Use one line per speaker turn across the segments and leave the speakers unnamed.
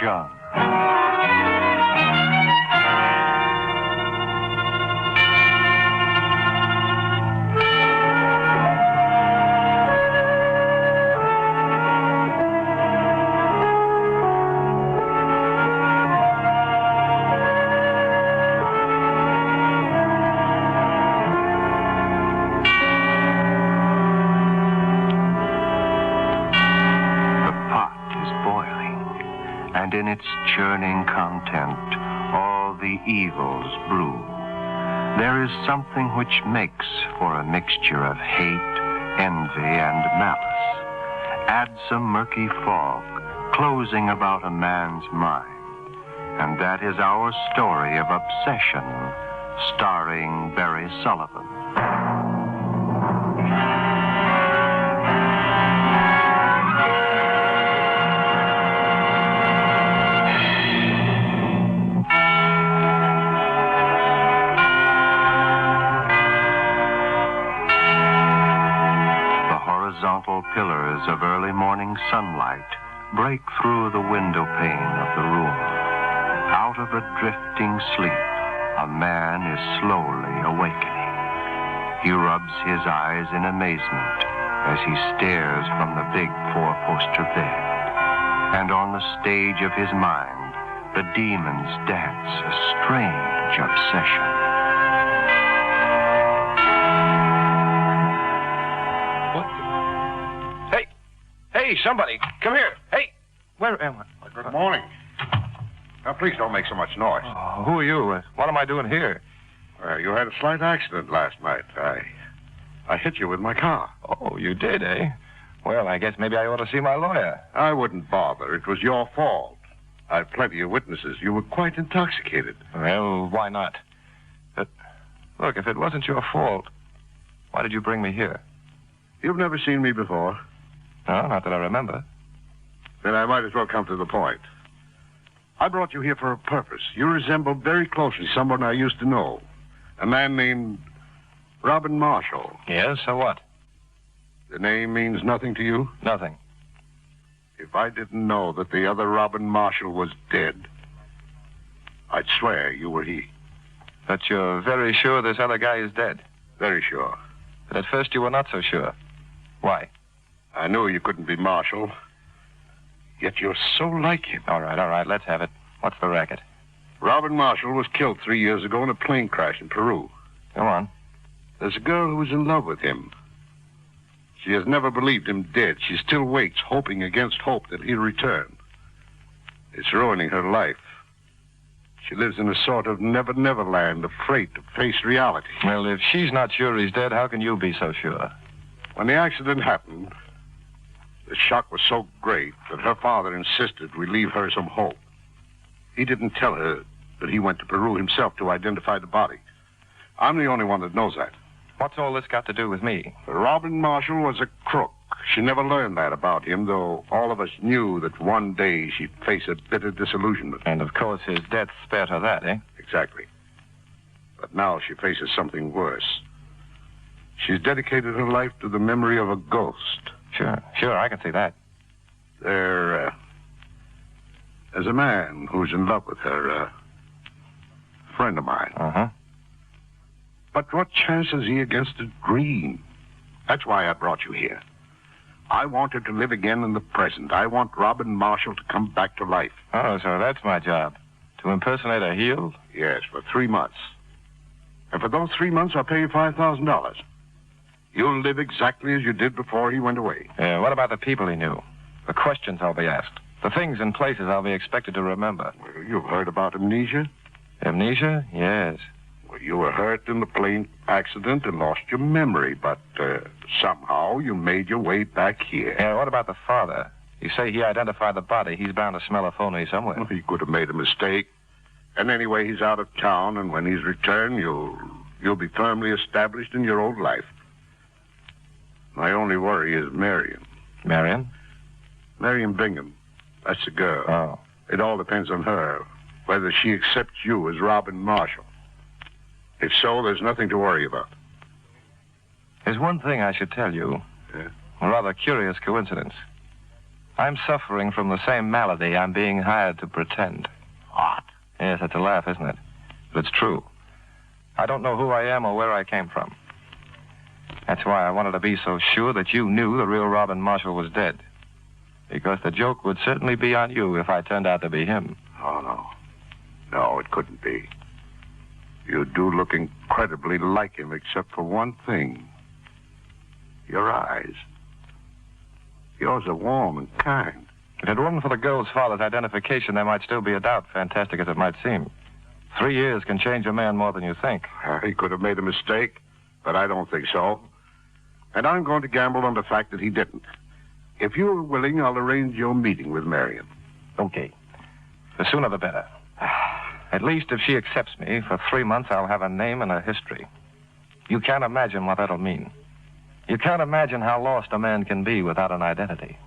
Obsession. And in its churning content, all the evils brew. There is something which makes for a mixture of hate, envy, and malice. Add some murky fog, closing about a man's mind. And that is our story of obsession, starring Barry Sullivan. Horizontal pillars of early morning sunlight break through the window pane of the room. Out of a drifting sleep, a man is slowly awakening. He rubs his eyes in amazement as he stares from the big four-poster bed. And on the stage of his mind, the demons dance a strange obsession.
Hey, somebody, come here. Hey, where am I?
Good morning. Now, please don't make so much noise.
Oh, who are you? What am I doing here?
You had a slight accident last night. I hit you with my car.
Oh, you did, eh? Well, I guess maybe I ought to see my lawyer.
I wouldn't bother. It was your fault. I have plenty of witnesses. You were quite intoxicated.
Well, why not? But, look, if it wasn't your fault, why did you bring me here?
You've never seen me before.
No, not that I remember.
Then I might as well come to the point. I brought you here for a purpose. You resemble very closely someone I used to know. A man named Robin Marshall.
Yes, so what?
The name means nothing to you?
Nothing.
If I didn't know that the other Robin Marshall was dead, I'd swear you were he.
But you're very sure this other guy is dead?
Very sure.
But at first you were not so sure. Why?
I knew you couldn't be Marshall. Yet you're so like him.
All right, let's have it. What's the racket?
Robin Marshall was killed 3 years ago in a plane crash in Peru.
Go on.
There's a girl who was in love with him. She has never believed him dead. She still waits, hoping against hope that he'll return. It's ruining her life. She lives in a sort of never-never land, afraid to face reality.
Well, if she's not sure he's dead, how can you be so sure?
When the accident happened, the shock was so great that her father insisted we leave her some hope. He didn't tell her that he went to Peru himself to identify the body. I'm the only one that knows that.
What's all this got to do with me?
Robin Marshall was a crook. She never learned that about him, though all of us knew that one day she'd face a bitter disillusionment.
And, of course, his death spared her that, eh?
Exactly. But now she faces something worse. She's dedicated her life to the memory of a ghost.
Sure, I can see that.
There's a man who's in love with her, a friend of mine.
Uh-huh.
But what chance has he against a dream? That's why I brought you here. I want her to live again in the present. I want Robin Marshall to come back to life.
Oh, so that's my job. To impersonate a heel?
Yes, for 3 months. And for those 3 months, I'll pay you $5,000. You'll live exactly as you did before he went away.
What about the people he knew? The questions I'll be asked. The things and places I'll be expected to remember.
Well, you've heard about amnesia?
Amnesia? Yes.
Well, you were hurt in the plane accident and lost your memory, but somehow you made your way back here.
What about the father? You say he identified the body. He's bound to smell a phony somewhere.
Well, he could have made a mistake. And anyway, he's out of town, and when he's returned, you'll be firmly established in your old life. My only worry is Marion.
Marion?
Marion Bingham. That's the girl.
Oh.
It all depends on her, whether she accepts you as Robin Marshall. If so, there's nothing to worry about.
There's one thing I should tell you.
Yeah?
A rather curious coincidence. I'm suffering from the same malady I'm being hired to pretend.
What?
Yes, that's a laugh, isn't it? But it's true. I don't know who I am or where I came from. That's why I wanted to be so sure that you knew the real Robin Marshall was dead. Because the joke would certainly be on you if I turned out to be him.
Oh, no. No, it couldn't be. You do look incredibly like him, except for one thing. Your eyes. Yours are warm and kind.
If it wasn't for the girl's father's identification, there might still be a doubt, fantastic as it might seem. 3 years can change a man more than you think.
He could have made a mistake, but I don't think so. And I'm going to gamble on the fact that he didn't. If you're willing, I'll arrange your meeting with Marion.
Okay. The sooner the better. At least if she accepts me, for 3 months I'll have a name and a history. You can't imagine what that'll mean. You can't imagine how lost a man can be without an identity.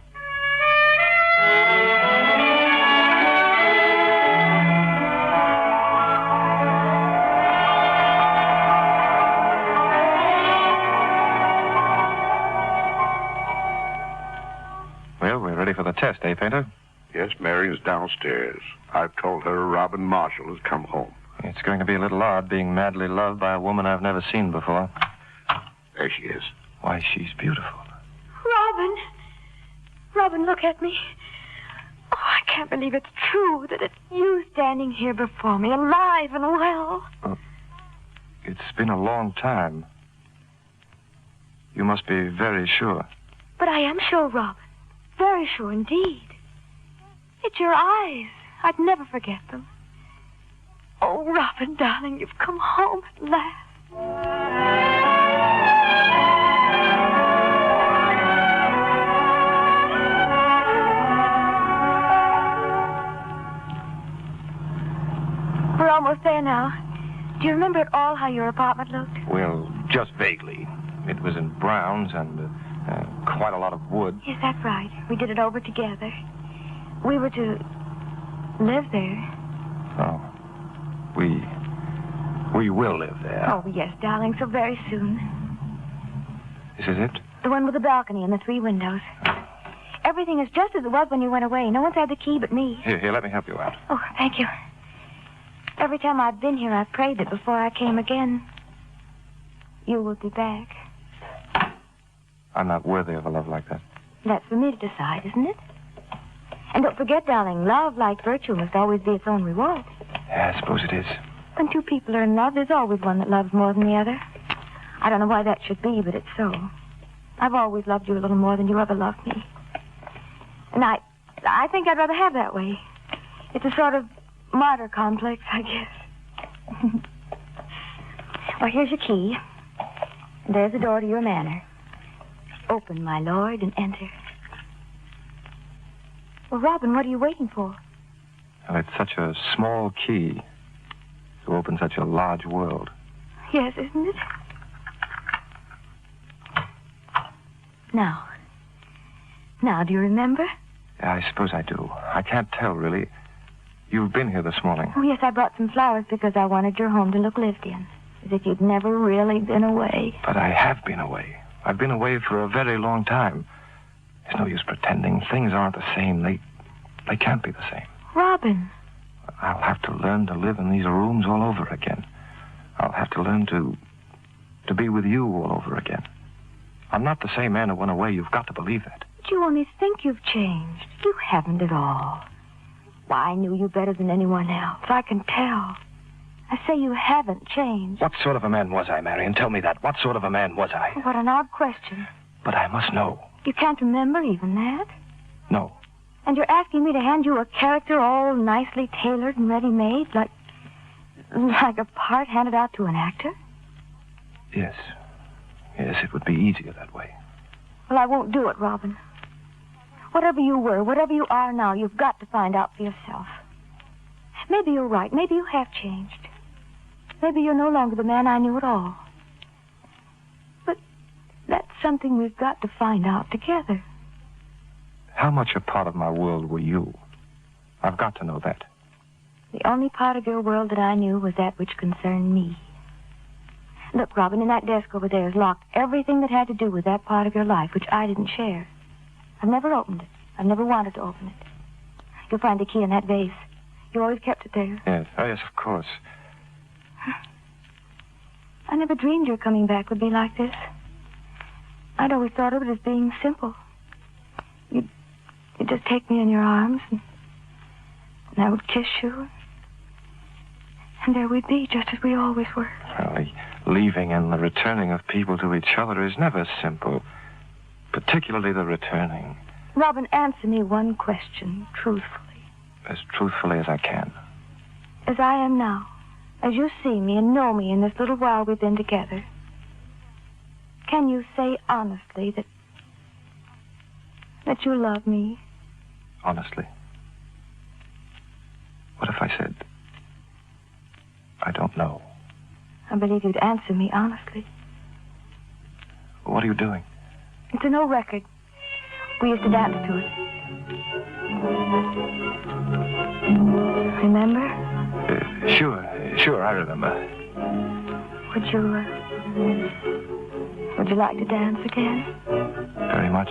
Well, we're ready for the test, eh, Painter?
Yes, Marion's downstairs. I've told her Robin Marshall has come home.
It's going to be a little odd being madly loved by a woman I've never seen before.
There she is.
Why, she's beautiful.
Robin. Robin, look at me. Oh, I can't believe it's true that it's you standing here before me, alive and well.
It's been a long time. You must be very sure.
But I am sure, Robin. Very sure indeed. It's your eyes. I'd never forget them. Oh, Robin, darling, you've come home at last. We're almost there now. Do you remember at all how your apartment looked?
Well, just vaguely. It was in browns and quite a lot of wood.
Yes, that's right. We did it over together. We were to live there.
Oh. We will live there.
Oh, yes, darling, so very soon.
This is it?
The one with the balcony and the 3 windows. Everything is just as it was when you went away. No one's had the key but me.
Here, let me help you out.
Oh, thank you. Every time I've been here, I've prayed that before I came again, you would be back.
I'm not worthy of a love like that.
That's for me to decide, isn't it? And don't forget, darling, love, like virtue, must always be its own reward.
Yeah, I suppose it is.
When 2 people are in love, there's always one that loves more than the other. I don't know why that should be, but it's so. I've always loved you a little more than you ever loved me. And I think I'd rather have that way. It's a sort of martyr complex, I guess. Well, here's your key. There's the door to your manor. Open, my lord, and enter. Well, Robin, what are you waiting for?
Well, it's such a small key to open such a large world.
Yes, isn't it? Now, do you remember?
Yeah, I suppose I do. I can't tell, really. You've been here this morning.
Oh, yes, I brought some flowers because I wanted your home to look lived in. As if you'd never really been away.
But I have been away. I've been away for a very long time. There's no use pretending. Things aren't the same. They can't be the same.
Robin.
I'll have to learn to live in these rooms all over again. I'll have to learn to be with you all over again. I'm not the same man who went away. You've got to believe that.
But you only think you've changed. You haven't at all. Why, I knew you better than anyone else. I can tell. I say you haven't changed.
What sort of a man was I, Marion? Tell me that. What sort of a man was I?
What an odd question.
But I must know.
You can't remember even that?
No.
And you're asking me to hand you a character all nicely tailored and ready-made, like a part handed out to an actor?
Yes. Yes, it would be easier that way.
Well, I won't do it, Robin. Whatever you were, whatever you are now, you've got to find out for yourself. Maybe you're right. Maybe you have changed. Maybe you're no longer the man I knew at all. But that's something we've got to find out together.
How much a part of my world were you? I've got to know that.
The only part of your world that I knew was that which concerned me. Look, Robin, in that desk over there is locked everything that had to do with that part of your life, which I didn't share. I've never opened it. I've never wanted to open it. You'll find the key in that vase. You always kept it there.
Yes. Oh, yes, of course.
I never dreamed your coming back would be like this. I'd always thought of it as being simple. You'd just take me in your arms, and I would kiss you. And there we'd be, just as we always were.
Well, the leaving and the returning of people to each other is never simple. Particularly the returning.
Robin, answer me one question, truthfully.
As truthfully as I can.
As I am now, as you see me and know me in this little while we've been together, can you say honestly that you love me?
Honestly? What if I said, I don't know?
I believe you'd answer me honestly.
What are you doing?
It's an old record. We used to dance to it. Remember? Sure, I remember. Would you like to dance again?
Very much.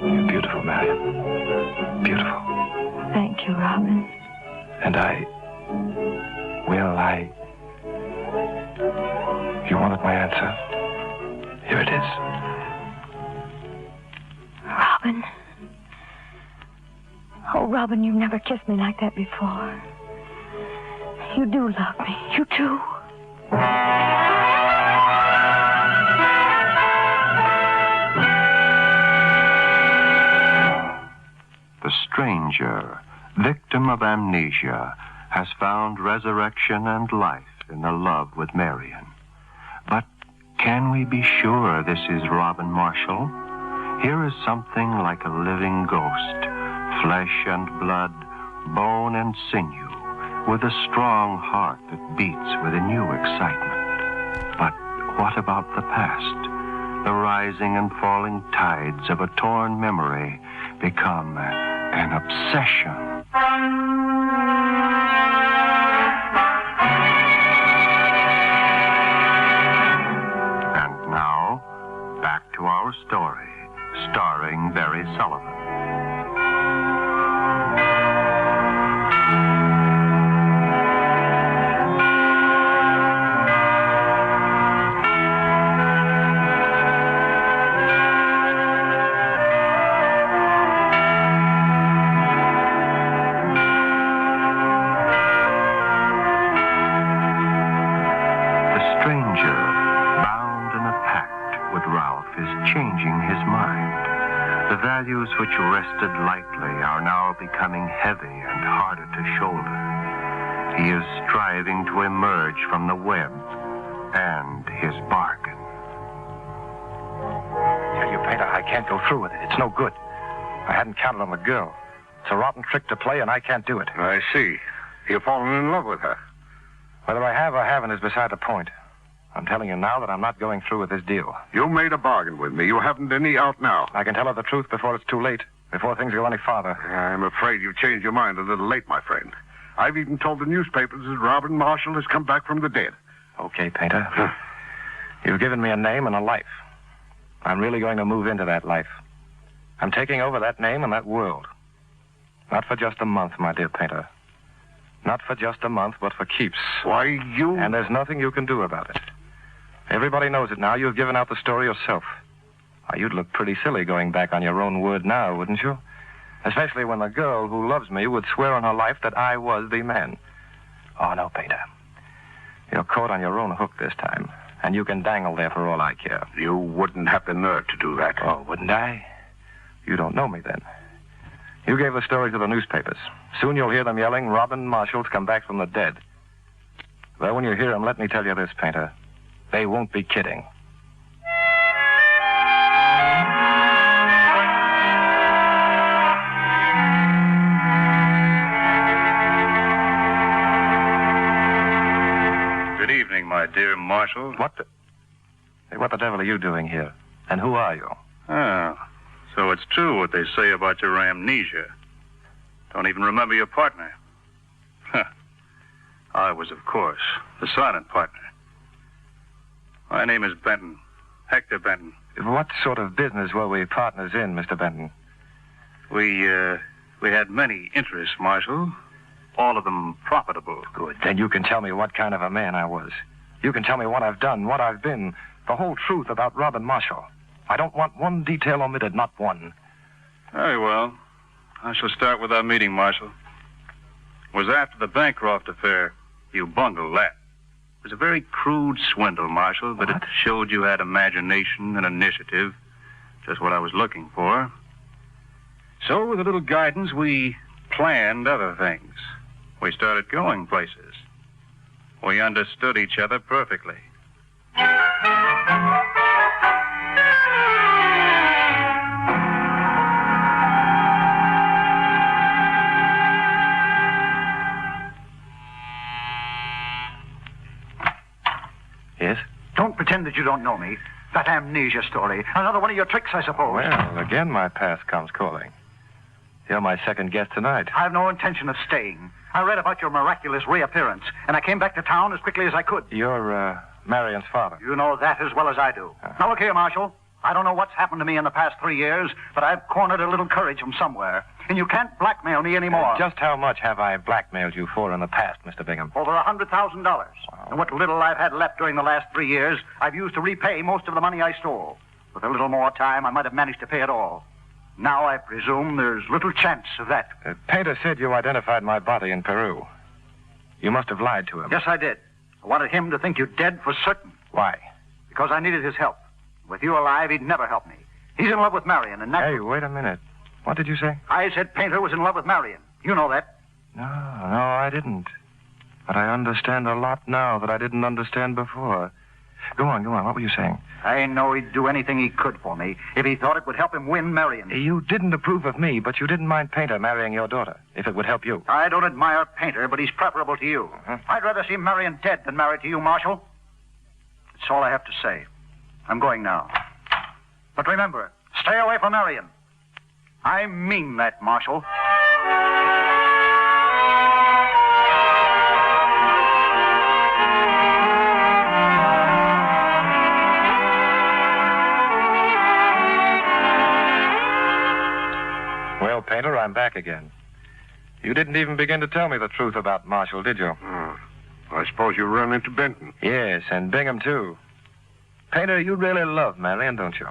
You're beautiful, Marion. Beautiful.
Thank you, Robin.
And you wanted my answer. Here it is.
Robin. Oh, Robin, you've never kissed me like that before. You do love me. You do.
The stranger, victim of amnesia, has found resurrection and life in the love with Marion. But can we be sure this is Robin Marshall? Here is something like a living ghost, flesh and blood, bone and sinew, with a strong heart that beats with a new excitement. But what about the past? The rising and falling tides of a torn memory become an obsession. And now, back to our story, starring Barry Sullivan. Values which rested lightly are now becoming heavy and harder to shoulder. He is striving to emerge from the web and his bargain.
Tell you, Painter, I can't go through with it. It's no good. I hadn't counted on the girl. It's a rotten trick to play, and I can't do it.
I see. You've fallen in love with her.
Whether I have or haven't is beside the point. I'm telling you now that I'm not going through with this deal.
You made a bargain with me. You haven't any out now.
I can tell her the truth before it's too late, before things go any farther.
I'm afraid you've changed your mind a little late, my friend. I've even told the newspapers that Robin Marshall has come back from the dead.
Okay, Painter. You've given me a name and a life. I'm really going to move into that life. I'm taking over that name and that world. Not for just a month, my dear Painter. Not for just a month, but for keeps.
Why, you...
And there's nothing you can do about it. Everybody knows it now. You've given out the story yourself. Why, you'd look pretty silly going back on your own word now, wouldn't you? Especially when the girl who loves me would swear on her life that I was the man. Oh, no, Painter. You're caught on your own hook this time, and you can dangle there for all I care.
You wouldn't have the nerve to do that.
Oh, wouldn't I? You don't know me, then. You gave the story to the newspapers. Soon you'll hear them yelling, Robin Marshall's come back from the dead. Well, when you hear them, let me tell you this, Painter. They won't be kidding.
Good evening, my dear Marshall.
What the devil are you doing here? And who are you?
Ah, so it's true what they say about your amnesia. Don't even remember your partner. Huh. I was, of course, the silent partner. My name is Benton. Hector Benton.
What sort of business were we partners in, Mr. Benton?
We had many interests, Marshal. All of them profitable.
Good. Then you can tell me what kind of a man I was. You can tell me what I've done, what I've been, the whole truth about Robin Marshall. I don't want one detail omitted, not one.
Very well. I shall start with our meeting, Marshal. It was after the Bancroft affair. You bungled that. It was a very crude swindle, Marshal, but
What?
it showed you had imagination and initiative. Just what I was looking for. So, with a little guidance, we planned other things. We started going places. We understood each other perfectly.
Yes?
Don't pretend that you don't know me. That amnesia story. Another one of your tricks, I suppose.
Well, again, my past comes calling. You're my second guest tonight.
I have no intention of staying. I read about your miraculous reappearance, and I came back to town as quickly as I could.
You're, Marion's father.
You know that as well as I do. Now, look here, Marshal. I don't know what's happened to me in the past 3 years, but I've cornered a little courage from somewhere. And you can't blackmail me anymore.
Just how much have I blackmailed you for in the past, Mr. Bingham?
Over $100,000.
Wow.
And what little I've had left during the last 3 years, I've used to repay most of the money I stole. With a little more time, I might have managed to pay it all. Now I presume there's little chance of that.
Painter said you identified my body in Peru. You must have lied to him.
Yes, I did. I wanted him to think you dead for certain.
Why?
Because I needed his help. With you alive, he'd never help me. He's in love with Marion, and
Hey, wait a minute. What did you say?
I said Painter was in love with Marion. You know that.
No, I didn't. But I understand a lot now that I didn't understand before. Go on. What were you saying?
I know he'd do anything he could for me if he thought it would help him win Marion.
You didn't approve of me, but you didn't mind Painter marrying your daughter, if it would help you.
I don't admire Painter, but he's preferable to you. I'd rather see Marion dead than married to you, Marshal. That's all I have to say. I'm going now. But remember, stay away from Marion. I mean that, Marshal.
Well, Painter, I'm back again. You didn't even begin to tell me the truth about Marshall, did you?
I suppose you run into Benton.
Yes, and Bingham, too. Painter, you really love Marion, don't you?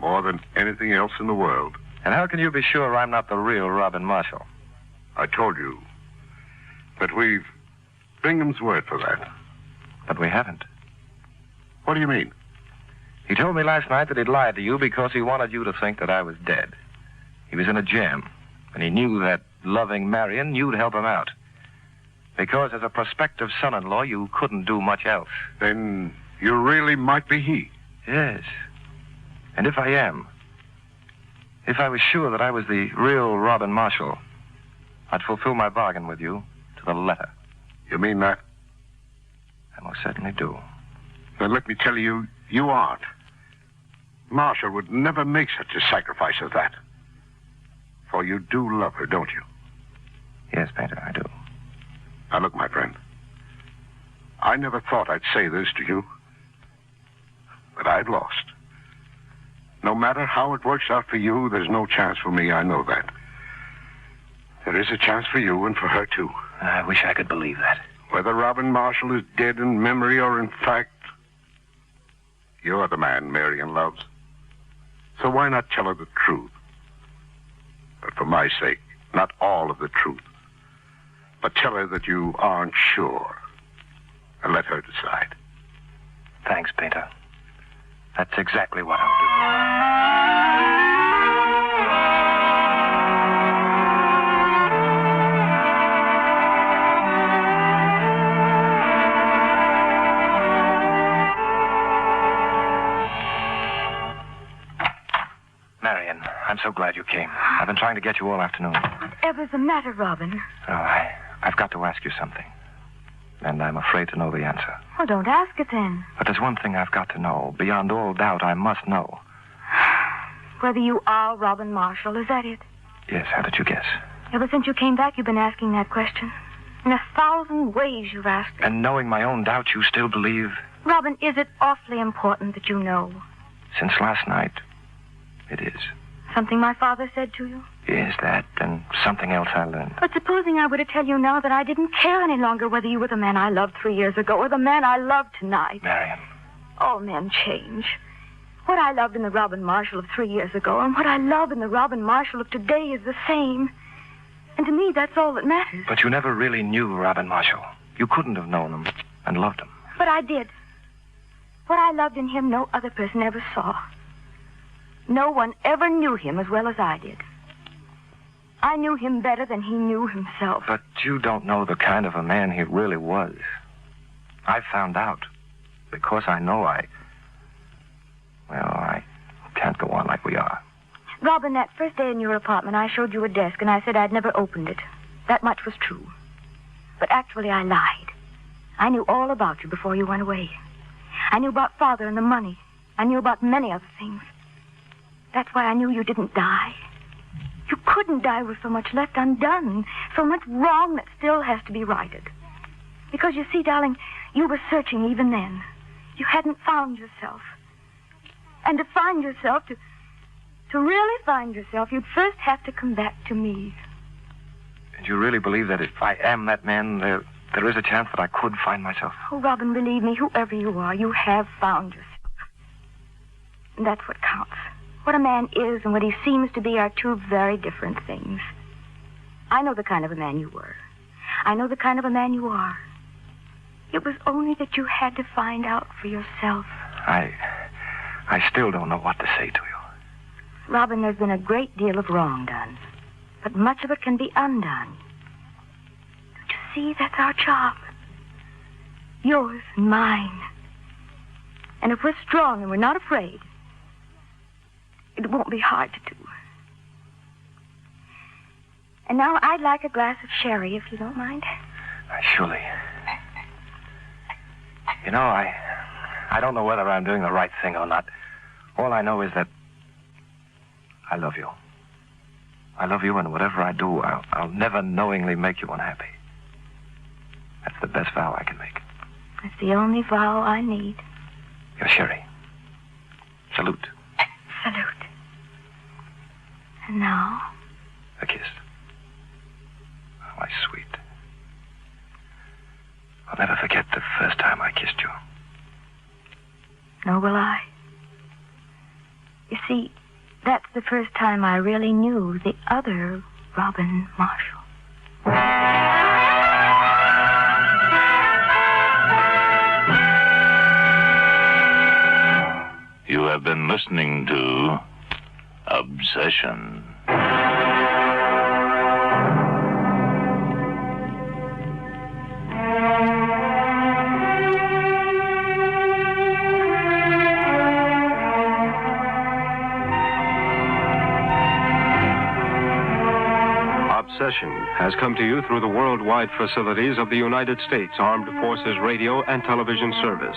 More than anything else in the world.
And how can you be sure I'm not the real Robin Marshall?
I told you. But we've Bingham's word for that.
But we haven't.
What do you mean?
He told me last night that he'd lied to you because he wanted you to think that I was dead. He was in a jam, and he knew that, loving Marion, you'd help him out. Because as a prospective son-in-law, you couldn't do much else.
Then you really might be he.
Yes. And if I am, if I was sure that I was the real Robin Marshall, I'd fulfill my bargain with you to the letter.
You mean that?
I most certainly do.
Then let me tell you, you aren't. Marshall would never make such a sacrifice as that. For you do love her, don't you?
Yes, Painter, I do.
Now, look, my friend. I never thought I'd say this to you. But I've lost. No matter how it works out for you, there's no chance for me, I know that. There is a chance for you and for her, too.
I wish I could believe that.
Whether Robin Marshall is dead in memory or in fact, you're the man Marion loves. So why not tell her the truth? But for my sake, not all of the truth. But tell her that you aren't sure. And let her decide.
Thanks, Painter. That's exactly what I'll do. Marion, I'm so glad you came. I've been trying to get you all afternoon.
Whatever's the matter, Robin?
Oh, I've got to ask you something. And I'm afraid to know the answer.
Well, don't ask it then.
But there's one thing I've got to know. Beyond all doubt, I must know.
Whether you are Robin Marshall, is that it?
Yes, how did you guess?
Ever since you came back, you've been asking that question. In 1,000 ways you've asked it.
And knowing my own doubt, you still believe?
Robin, is it awfully important that you know?
Since last night, it is.
Something my father said to you?
Yes, that and something else I learned.
But supposing I were to tell you now that I didn't care any longer whether you were the man I loved 3 years ago or the man I love tonight.
Marion.
All men change. What I loved in the Robin Marshall of 3 years ago and what I love in the Robin Marshall of today is the same. And to me, that's all that matters.
But you never really knew Robin Marshall. You couldn't have known him and loved him.
But I did. What I loved in him, no other person ever saw. No one ever knew him as well as I did. I knew him better than he knew himself.
But you don't know the kind of a man he really was. I found out. Because I know I can't go on like we are.
Robin, that first day in your apartment, I showed you a desk, and I said I'd never opened it. That much was true. But actually, I lied. I knew all about you before you went away. I knew about Father and the money. I knew about many other things. That's why I knew you didn't die. You couldn't die with so much left undone, so much wrong that still has to be righted. Because you see, darling, you were searching even then. You hadn't found yourself. And to find yourself, to really find yourself, you'd first have to come back to me.
And you really believe that if I am that man, there is a chance that I could find myself?
Oh, Robin, believe me, whoever you are, you have found yourself. And that's what counts. What a man is and what he seems to be are two very different things. I know the kind of a man you were. I know the kind of a man you are. It was only that you had to find out for yourself.
I still don't know what to say to you.
Robin, there's been a great deal of wrong done. But much of it can be undone. Don't you see? That's our job. Yours and mine. And if we're strong and we're not afraid, it won't be hard to do. And now I'd like a glass of sherry, if you don't mind.
Surely. You know, I don't know whether I'm doing the right thing or not. All I know is that I love you. I love you, and whatever I do, I'll never knowingly make you unhappy. That's the best vow I can make.
That's the only vow I need.
Your sherry. Salute.
Salute. And now?
A kiss. Oh, my sweet. I'll never forget the first time I kissed you.
Nor will I. You see, that's the first time I really knew the other Robin Marshall.
You have been listening to Obsession.
Obsession has come to you through the worldwide facilities of the United States Armed Forces Radio and Television Service.